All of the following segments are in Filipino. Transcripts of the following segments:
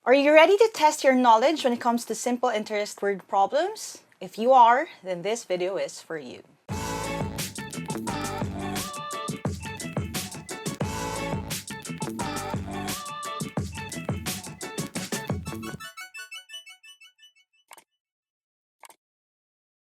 Are you ready to test your knowledge when it comes to simple interest word problems? If you are, then this video is for you.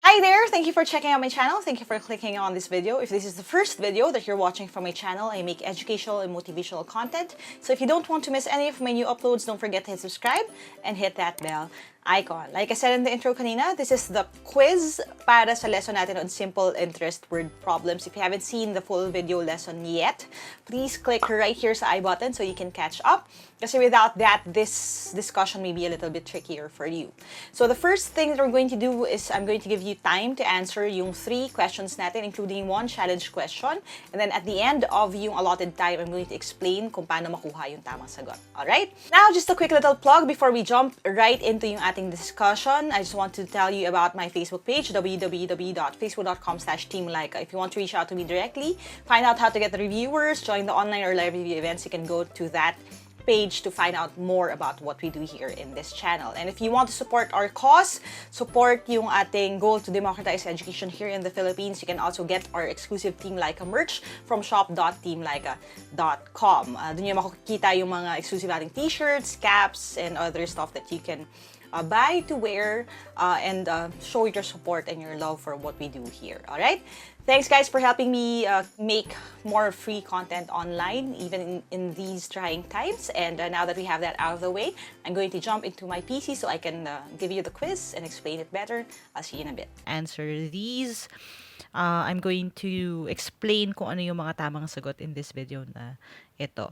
Hi there! Thank you for checking out my channel. Thank you for clicking on this video. If this is the first video that you're watching from my channel, I make educational and motivational content. So if you don't want to miss any of my new uploads, don't forget to hit subscribe and hit that bell icon. Like I said in the intro kanina, this is the quiz para sa lesson natin on simple interest word problems. If you haven't seen the full video lesson yet, please click right here sa I button so you can catch up. Kasi without that, this discussion may be a little bit trickier for you. So the first thing that we're going to do is I'm going to give you time to answer yung 3 questions natin, including 1 challenge question. And then at the end of yung allotted time, I'm going to explain kung paano makuha yung tamang sagot. Alright? Now, just a quick little plug before we jump right into yung ating discussion. I just want to tell you about my Facebook page, www.facebook.com/Team Lyqa. If you want to reach out to me directly, find out how to get the reviewers, join the online or live review events, you can go to that page to find out more about what we do here in this channel. And if you want to support our cause, support yung ating goal to democratize education here in the Philippines, you can also get our exclusive Team Lyqa merch from shop.teamlyqa.com. Doon nyo makikita yung mga exclusive ating t-shirts, caps, and other stuff that you can buy to wear and show your support and your love for what we do here. All right? Thanks, guys, for helping me make more free content online, even in these trying times. And now that we have that out of the way, I'm going to jump into my PC so I can give you the quiz and explain it better. I'll see you in a bit. Answer these. I'm going to explain kung ano yung mga tamang sagot in this video na ito.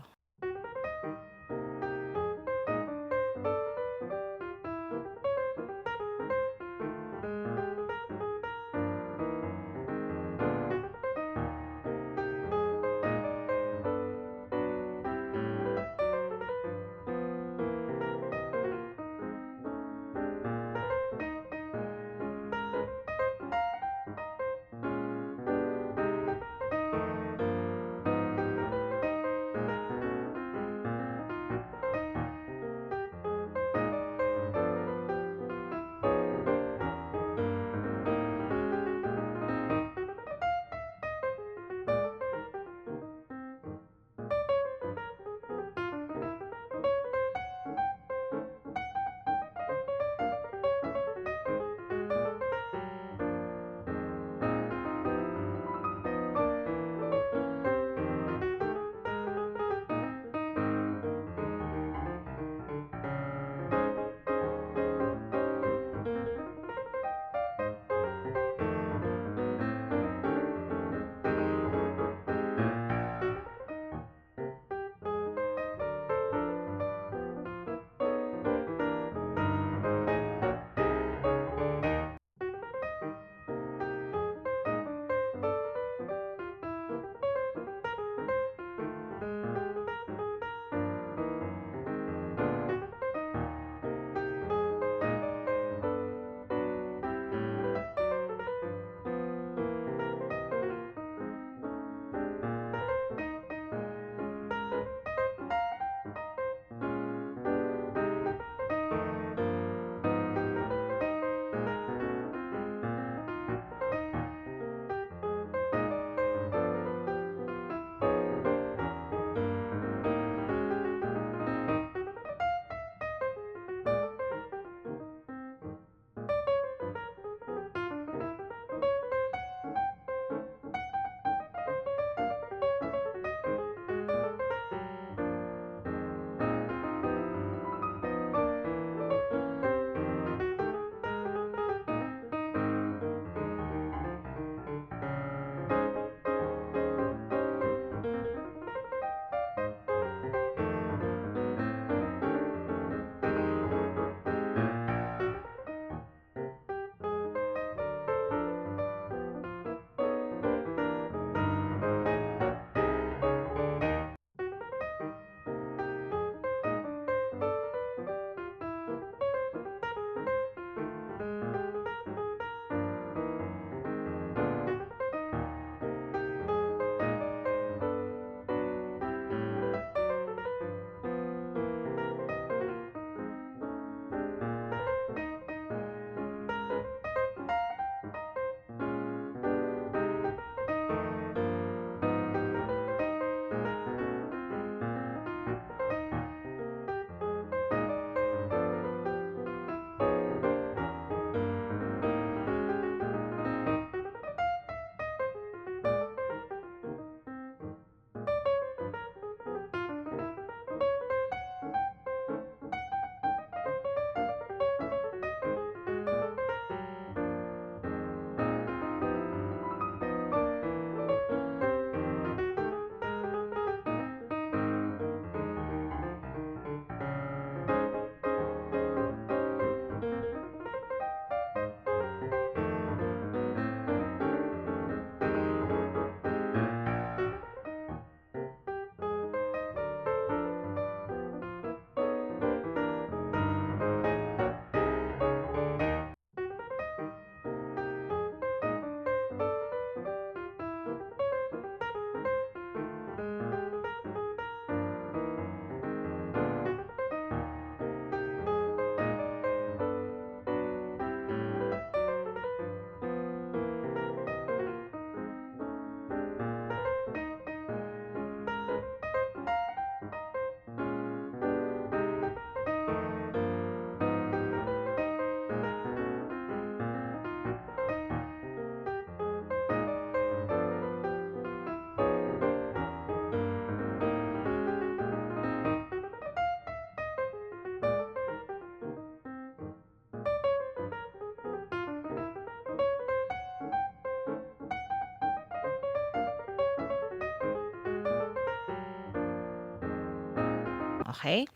Okay?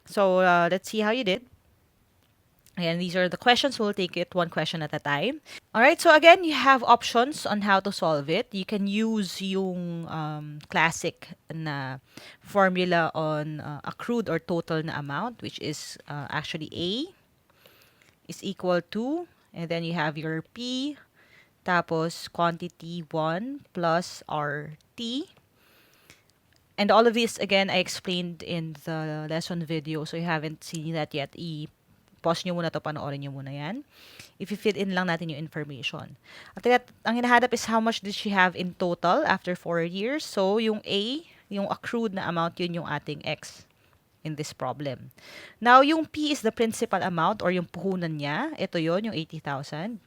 So, let's see how you did. Again, these are the questions. We'll take it one question at a time. All right, so again, you have options on how to solve it. You can use yung classic na formula on accrued or total na amount, which is actually A is equal to, and then you have your P, tapos quantity 1 plus RT. And all of this, again, I explained in the lesson video. So, you haven't seen that yet, pause nyo muna to, panoorin nyo muna yan. If you fill in lang natin yung information. Ang hinahanap is how much did she have in total after 4 years. So, yung A, yung accrued na amount, yun yung ating X in this problem. Now, yung P is the principal amount or yung puhunan niya. Ito yon yung 80,000.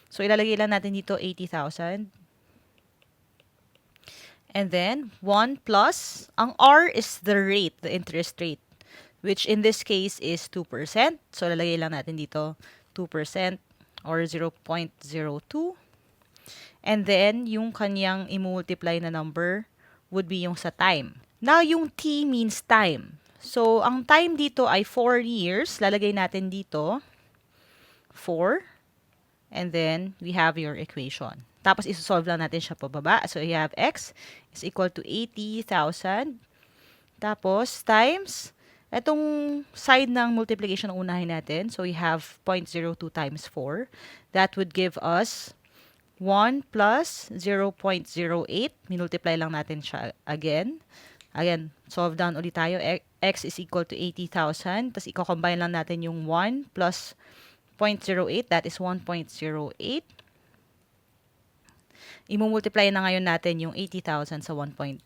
So, ilalagay lang natin dito 80,000. And then, 1 plus, ang R is the rate, the interest rate, which in this case is 2%. So, lalagay lang natin dito 2% or 0.02. And then, yung kanyang i-multiply na number would be yung sa time. Now, yung T means time. So, ang time dito ay 4 years. Lalagay natin dito 4. And then, we have your equation. Tapos, isosolve lang natin siya pababa. So, you have X is equal to 80,000. Tapos, times, itong side ng multiplication ang unahin natin. So, we have 0.02 times 4. That would give us 1 plus 0.08. Minultiply lang natin siya again. Again, solve down ulit tayo. X is equal to 80,000. Tapos, i-combine lang natin yung 1 plus 0.08. That is 1.08. I-multiply na ngayon natin yung 80,000 sa 1.08.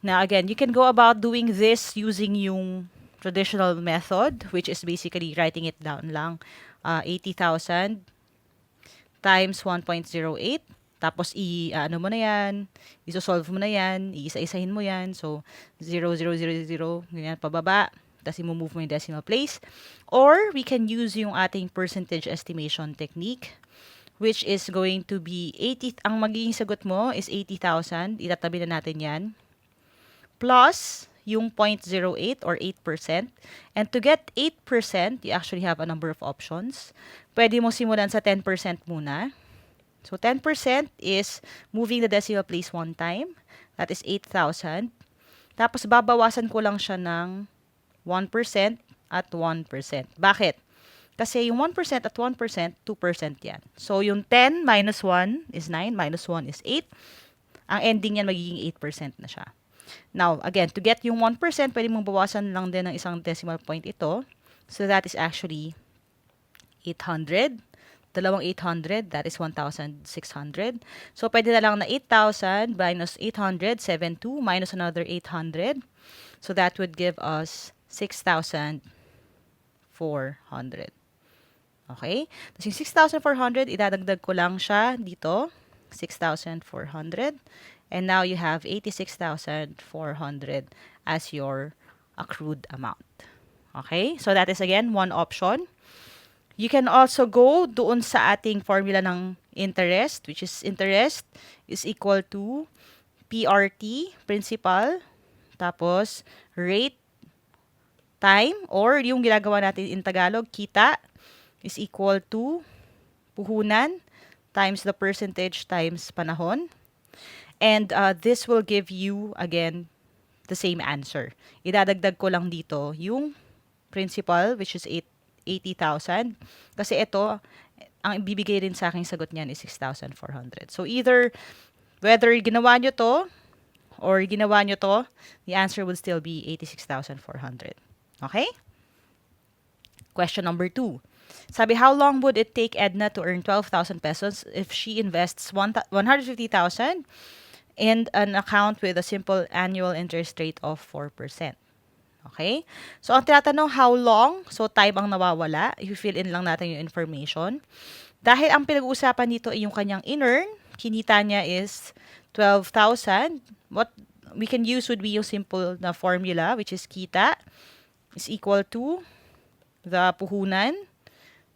Now, again, you can go about doing this using yung traditional method, which is basically writing it down lang. 80,000 times 1.08. Tapos, ano mo na yan, isosolve mo na yan, iisa-isahin mo yan. So, 0, 0, 0, 0, ganyan, pababa. Tapos, i-move mo yung decimal place. Or, we can use yung ating percentage estimation technique, which is going to be 80, ang magiging sagot mo is 80,000. Itatabi na natin yan. Plus yung 0.08 or 8%. And to get 8%, you actually have a number of options. Pwede mo simulan sa 10% muna. So 10% is moving the decimal place one time. That is 8,000. Tapos babawasan ko lang siya ng 1% at 1%. Bakit? Kasi yung 1% at 1%, 2% yan. So, yung 10 minus 1 is 9, minus 1 is 8. Ang ending yan, magiging 8% na siya. Now, again, to get yung 1%, pwede mong bawasan lang din ng isang decimal point ito. So, that is actually 800. Dalawang 800, that is 1,600. So, pwede na lang na 8,000 minus 800, 72, minus another 800. So, that would give us 6,400. Okay? Tapos yung 6,400, idadagdag ko lang siya dito. 6,400. And now you have 86,400 as your accrued amount. Okay? So that is again one option. You can also go doon sa ating formula ng interest, which is interest is equal to PRT, principal, tapos rate, time, or yung ginagawa natin in Tagalog, kita, is equal to puhunan times the percentage times panahon. And this will give you, again, the same answer. Idadagdag ko lang dito yung principal, which is 80,000. Kasi ito, ang bibigay rin sa aking sagot niyan is 6,400. So either, whether ginawa nyo to, or ginawa nyo to, the answer would still be 86,400. Okay? Question number 2. Sabi, how long would it take Edna to earn 12,000 pesos if she invests 150,000 in an account with a simple annual interest rate of 4%? Okay? So, ang tinatanong, how long? So, time ang nawawala. If you fill in lang natin yung information. Dahil ang pinag-uusapan dito ay yung kanyang in-earn, kinita niya is 12,000. What we can use would be yung simple na formula, which is kita is equal to the puhunan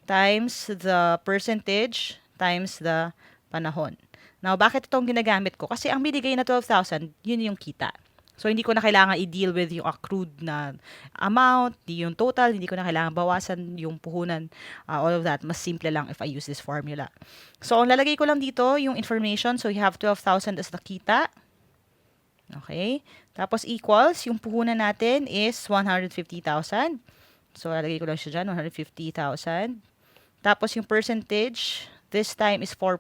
times the percentage times the panahon. Now, bakit itong ginagamit ko? Kasi ang binigay na 12,000, yun yung kita. So, hindi ko na kailangan i-deal with yung accrued na amount, yung total, hindi ko na kailangan bawasan yung puhunan, all of that. Mas simple lang if I use this formula. So, ang lalagay ko lang dito, yung information. So, you have 12,000 as the kita. Okay? Tapos, equals, yung puhunan natin is 150,000. So, lalagay ko lang siya dyan, 150,000. Tapos, yung percentage, this time is 4%.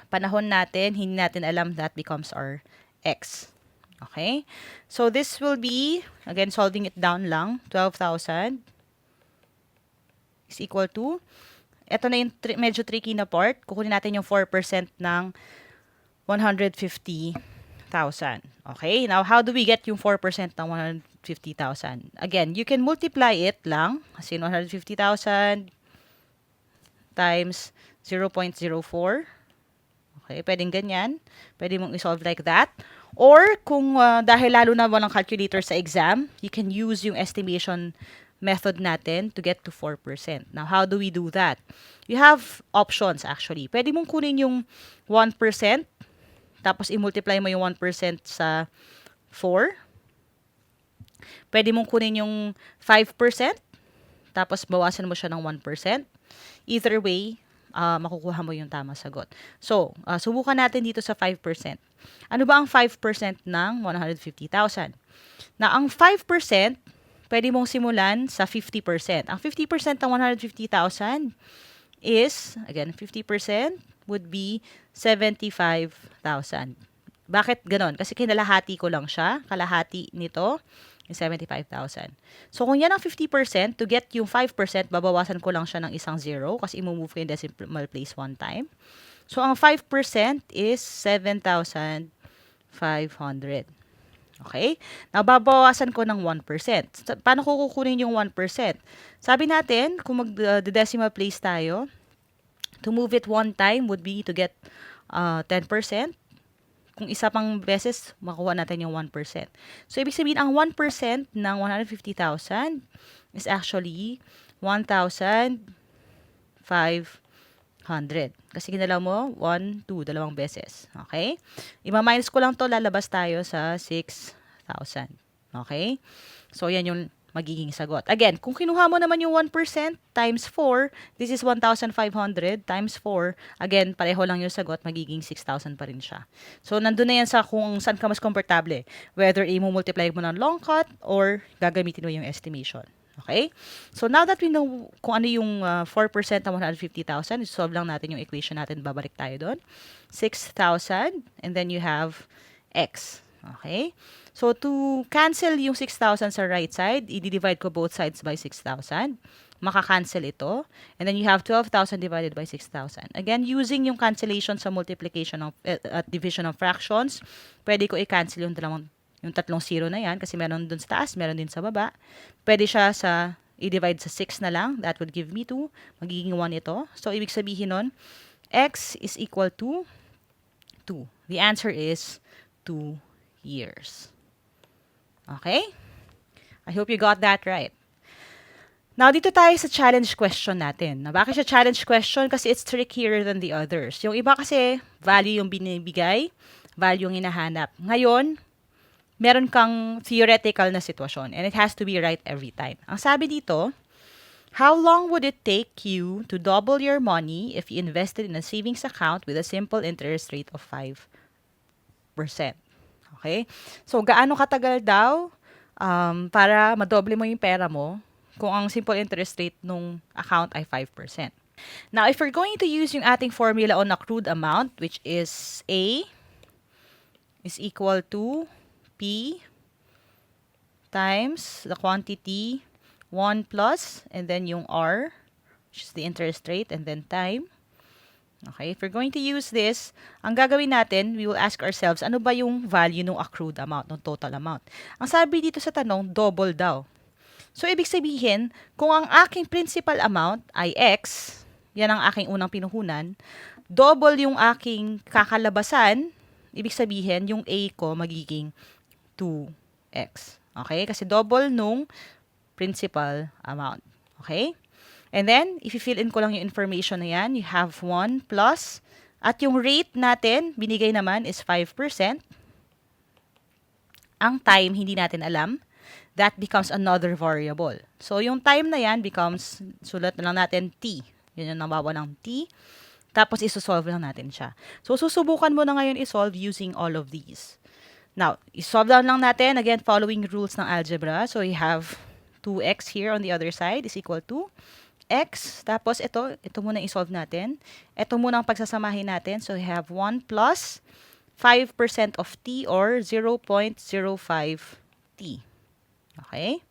Panahon natin, hindi natin alam, that becomes our x. Okay? So, this will be, again, solving it down lang, 12,000 is equal to, ito na yung medyo tricky na part, kukunin natin yung 4% ng 150,000. Okay? Now, how do we get yung 4% ng 150,000? Again, you can multiply it lang, kasi 150,000 times 0.04. Okay, pwedeng ganyan. Pwede mong isolve like that. Or, kung dahil lalo na walang calculator sa exam, you can use yung estimation method natin to get to 4%. Now, how do we do that? You have options actually. Pwede mong kunin yung 1%, tapos i-multiply mo yung 1% sa 4. Pwede mong kunin yung 5%, tapos bawasan mo siya ng 1%. Either way, makukuha mo yung tamang sagot. So, subukan natin dito sa 5%. Ano ba ang 5% ng 150,000? Na ang 5%, pwede mong simulan sa 50%. Ang 50% ng 150,000 is, again, 50% would be 75,000. Bakit ganon? Kasi kinalahati ko lang siya. Kalahati nito yung 75,000. So, kung yan ang 50%, to get yung 5%, babawasan ko lang siya ng isang 0 kasi i-move ko yung decimal place one time. So, ang 5% is 7,500. Okay? Now, babawasan ko ng 1%. Paano ko kukunin yung 1%? Sabi natin, kung mag-decimal place tayo, to move it one time would be to get 10%. Kung isa pang beses, makuha natin yung 1%. So, ibig sabihin, ang 1% ng 150,000 is actually 1,500. Kasi ginalaw mo, 1, 2, dalawang beses. Okay? Ima-minus ko lang to, lalabas tayo sa 6,000. Okay? So, yan yung magiging sagot. Again, kung kinuha mo naman yung 1% times 4, this is 1,500 times 4. Again, pareho lang yung sagot, magiging 6,000 pa rin siya. So, nandun na yan sa kung saan ka mas komportable. Whether i-multiply mo ng long cut or gagamitin mo yung estimation. Okay? So, now that we know kung ano yung 4% ng 150,000, solve lang natin yung equation natin, babalik tayo doon. 6,000, and then you have x. Okay? So, to cancel yung 6,000 sa right side, i-divide ko both sides by 6,000. Maka-cancel ito. And then you have 12,000 divided by 6,000. Again, using yung cancellation sa multiplication of, at division of fractions, pwede ko i-cancel yung tatlong zero na yan kasi meron dun sa taas, meron din sa baba. Pwede siya sa i-divide sa 6 na lang. That would give me 2. Magiging 1 ito. So, ibig sabihin nun, x is equal to 2. The answer is 2 years. Okay? I hope you got that right. Now, dito tayo sa challenge question natin. Bakit siya challenge question? Kasi it's trickier than the others. Yung iba kasi, value yung binibigay, value yung hinahanap. Ngayon, meron kang theoretical na sitwasyon and it has to be right every time. Ang sabi dito, how long would it take you to double your money if you invested in a savings account with a simple interest rate of 5%? Okay? So, gaano katagal daw para madoble mo yung pera mo kung ang simple interest rate nung account ay 5%? Now, if we're going to use yung ating formula on accrued amount, which is A is equal to P times the quantity 1 plus, and then yung R, which is the interest rate, and then time. Okay, if we're going to use this, ang gagawin natin, we will ask ourselves, ano ba yung value ng accrued amount, ng total amount? Ang sabi dito sa tanong, double daw. So, ibig sabihin, kung ang aking principal amount ay X, yan ang aking unang pinuhunan, double yung aking kakalabasan, ibig sabihin, yung A ko magiging 2X. Okay? Kasi double nung principal amount. Okay? And then, if you fill in ko lang yung information na yan, you have 1 plus, at yung rate natin, binigay naman is 5%. Ang time, hindi natin alam. That becomes another variable. So, yung time na yan becomes, sulat na lang natin t. Yun yung nabawa ng t. Tapos, isosolve lang natin siya. So, susubukan mo na ngayon isolve using all of these. Now, isolve lang natin, again, following rules ng algebra. So, we have 2x here on the other side is equal to x. Tapos, ito muna isolve natin. Ito muna ang pagsasamahin natin. So, we have 1 plus 5% of t or 0.05 t. Okay?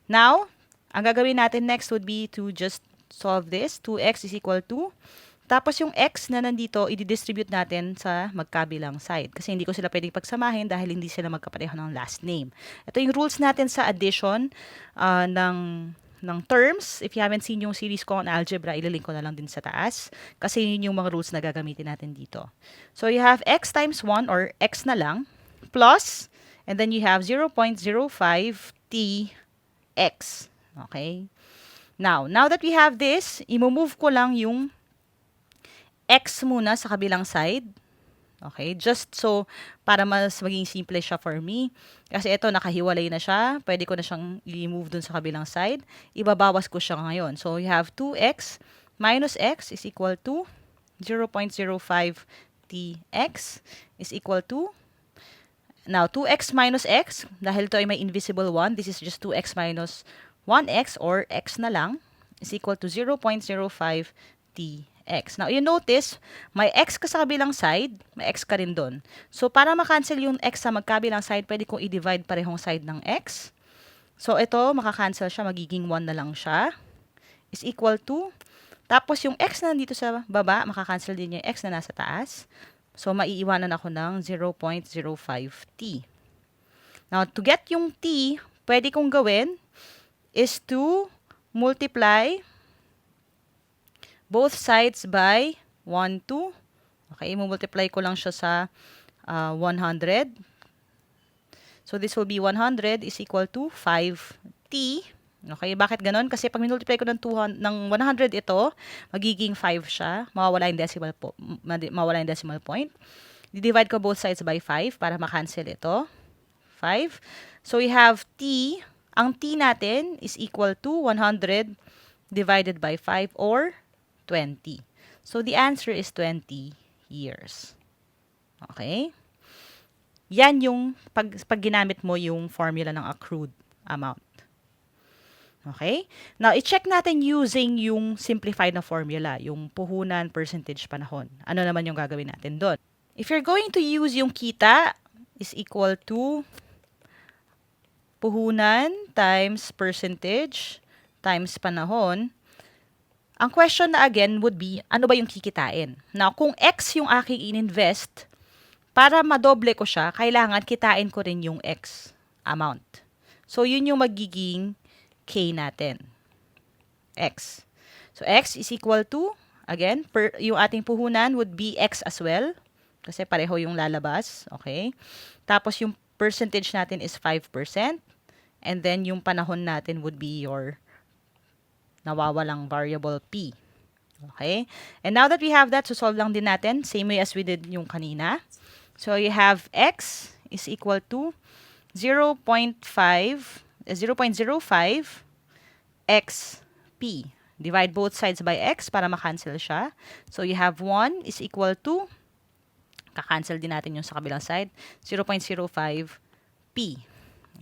Now, ang gagawin natin next would be to just solve this. 2x is equal to, tapos yung x na nandito, i-distribute natin sa magkabilang side. Kasi hindi ko sila pwedeng pagsamahin dahil hindi sila magkapareho ng last name. Ito yung rules natin sa addition ng terms. If you haven't seen yung series ko on algebra, ililink ko na lang din sa taas. Kasi yun yung mga rules na gagamitin natin dito. So, you have x times 1 or x na lang plus, and then you have 0.05 tx. Okay? Now that we have this, i-move ko lang yung x muna sa kabilang side. Okay? Just so, para mas maging simple siya for me. Kasi ito, nakahiwalay na siya. Pwede ko na siyang i-move dun sa kabilang side. Ibabawas ko siya ngayon. So, you have 2x minus x is equal to 0.05 tx is equal to, now, 2x minus x, dahil ito ay may invisible 1, this is just 2x minus 1x or x na lang, is equal to 0.05 tx. Now, you notice, may x ka sa kabilang side, may x ka rin doon. So, para makancel yung x sa magkabilang side, pwede kong i-divide parehong side ng x. So, ito, makakancel siya, magiging 1 na lang siya, is equal to, tapos yung x na nandito sa baba, makakancel din yung x na nasa taas. So, maiiwanan ako ng 0.05 t. Now, to get yung t, pwede kong gawin is to multiply both sides by 1, 2. Okay, multiply ko lang siya sa 100. So, this will be 100 is equal to 5t. Okay, bakit ganon? Kasi pag minultiply ko ng 100 ito, magiging 5 siya. Mawawala yung decimal point. Divide ko both sides by 5 para makancel ito. 5. So, we have t. Ang t natin is equal to 100 divided by 5 or 20. So, the answer is 20 years. Okay? Yan yung pag ginamit mo yung formula ng accrued amount. Okay? Now, i-check natin using yung simplified na formula, yung puhunan, percentage, panahon. Ano naman yung gagawin natin doon? If you're going to use yung kita is equal to puhunan times percentage times panahon, ang question na again would be, ano ba yung kikitain? Now, kung X yung aking in-invest, para madoble ko siya, kailangan kitain ko rin yung X amount. So, yun yung magiging K natin. X. So, X is equal to, again, yung ating puhunan would be X as well. Kasi pareho yung lalabas. Okay? Tapos, yung percentage natin is 5%. And then, yung panahon natin would be your nawawalang variable P. Okay? And now that we have that, so solve lang din natin. Same way as we did yung kanina. So, you have X is equal to 0.05 xp. Divide both sides by x para makancel siya. So, you have 1 is equal to, kakancel din natin yung sa kabilang side, 0.05p.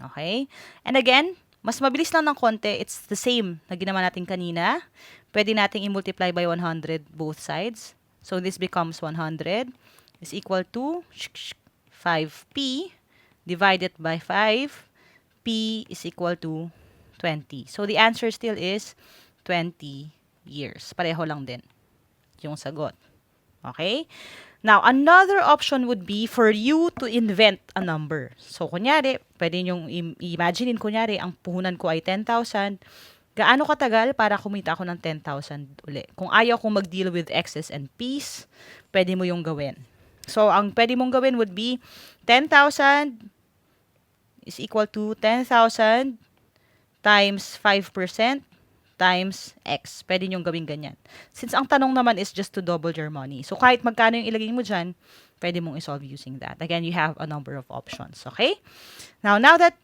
Okay? And again, mas mabilis lang ng konti. It's the same na ginawa natin kanina. Pwede nating i-multiply by 100 both sides. So, this becomes 100 is equal to 5p divided by 5. P is equal to 20. So, the answer still is 20 years. Pareho lang din yung sagot. Okay? Now, another option would be for you to invent a number. So, kunyari, pwede nyo i-imaginein, kunyari, ang puhunan ko ay 10,000. Gaano katagal para kumita ako ng 10,000 uli? Kung ayaw kong mag-deal with X's and P's, pwede mo yung gawin. So, ang pwede mong gawin would be 10,000 is equal to 10,000 times 5% times X. Pwede nyong gawin ganyan. Since ang tanong naman is just to double your money. So, kahit magkano yung ilagay mo dyan, pwede mong isolve using that. Again, you have a number of options, okay? Now that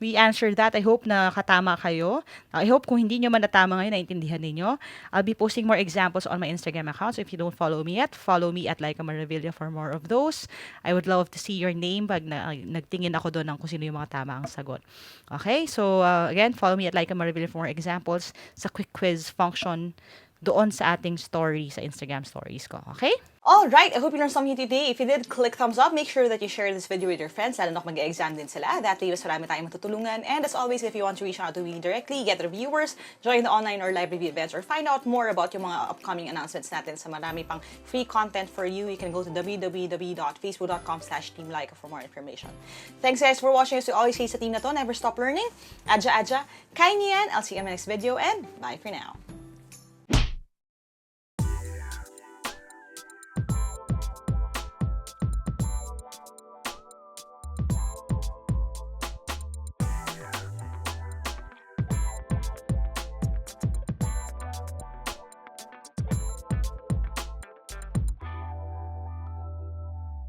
we answered that, I hope na katama kayo. I hope kung hindi nyo man natama ngayon, naintindihan ninyo. I'll be posting more examples on my Instagram account. So if you don't follow me yet, follow me at Lyqa Maravilla for more of those. I would love to see your name pag nagtingin ako doon ng kung sino yung mga tama ang sagot. Okay? So again, follow me at Lyqa Maravilla for more examples sa quick quiz function doon sa ating story, sa Instagram stories ko. Okay? Alright, I hope you learned something today. If you did, click thumbs up. Make sure that you share this video with your friends, lalo na kung mag-exam din sila. That way, mas marami tayong matutulungan. And as always, if you want to reach out to me directly, get reviewers, join the online or live review events, or find out more about yung mga upcoming announcements natin sa marami pang free content for you, you can go to www.facebook.com/Team Lyqa for more information. Thanks guys for watching. As we always say sa team na to, never stop learning. Adja, kaya niyan. I'll see you in my next video, and bye for now.